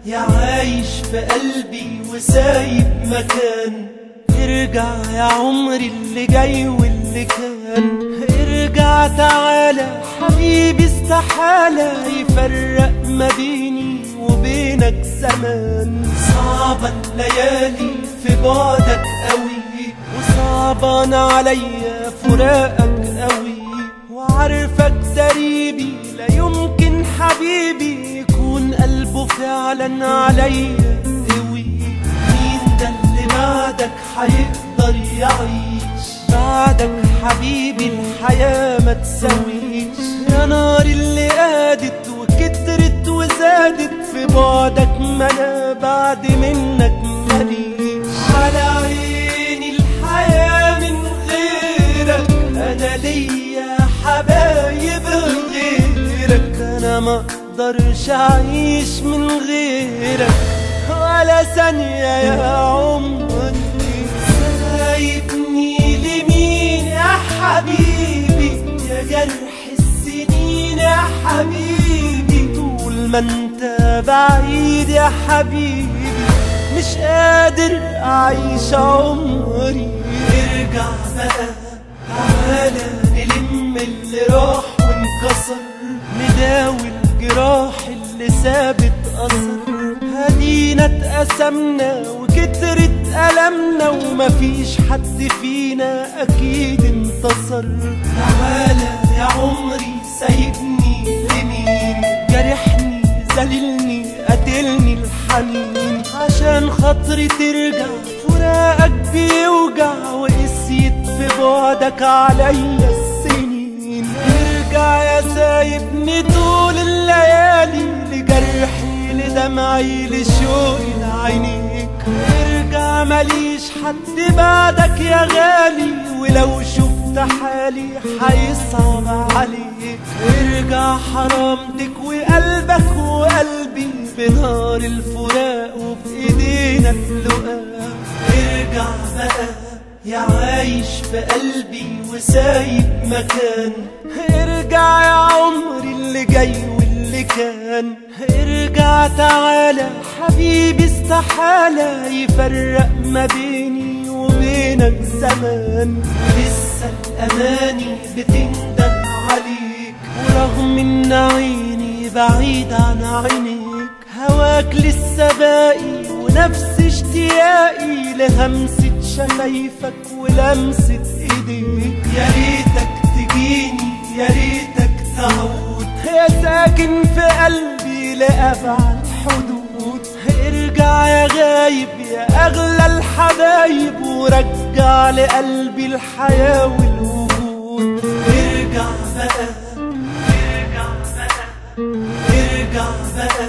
يا عايش في قلبي وسايب مكان. ارجع يا عمري اللي جاي واللي كان، ارجع تعالى حبيبي، استحالة يفرق ما بيني وبينك زمان. صعبة الليالي في بعدك قوي، وصعبان عليا فراقك قوي، وعارفك دريبي لا يمكن حبيبي يكون قلبه فعلا عليا قوي. مين ده اللي بعدك حيقدر يعيش؟ بعدك حبيبي الحياة ما تساويش. يا نار اللي قادت وكترت وزادت في بعدك، ما انا بعد منك ماليش. على عيني الحياة من غيرك، انا ليا حبايب غيرك، انا ما اقدرش اعيش من غيرك ولا ثانية يا عمري. سايبني لمين يا حبيبي؟ يا جرح السنين يا حبيبي، طول ما انت بعيد يا حبيبي مش قادر اعيش عمري. ارجع بقى تعالى نلم اللي راح وانكسر، نداوي الجراح اللي سابت اثر. هدينا اتقسمنا وكترت ألمنا، ومفيش حد فينا اكيد انتصر. تعالى يا عمري سايبني لمين؟ جرحني زللني قتلني الحنين، عشان خاطري ترجع فراقك بيوجع، وقسيت في بعدك عليا السنين. ارجع يا سايبني طول الليالي، لجرحي لدمعي لشوقي لعينيك. ارجع ماليش حد بعدك يا غالي، ولو شفت حالي حيصعب عليك. ارجع حرام تكوي قلبك وقلبي بنار الفراق، وبإيدينا اللقاء. ارجع بقى يا عايش في قلبي وسايب مكان، ارجع يا عمري اللي جاي واللي كان. ارجع تعالى حبيبي، استحالة يفرق ما بيني وبينك زمان. لسه الأماني بتندم عليك، ورغم ان عيني بعيد عن عينيك، هواك لسه باقي ونفس اشتياقي لهمسة شفايفك ولمسة ايديك. يا ريتك تجيني يا ريتك تعود، يا ساكن في قلبي لأبعد حدود. ارجع يا غايب يا اغلى الحبايب، ورجع لقلبي الحياة والوجود. ارجع بقى ارجع بقى ارجع بقى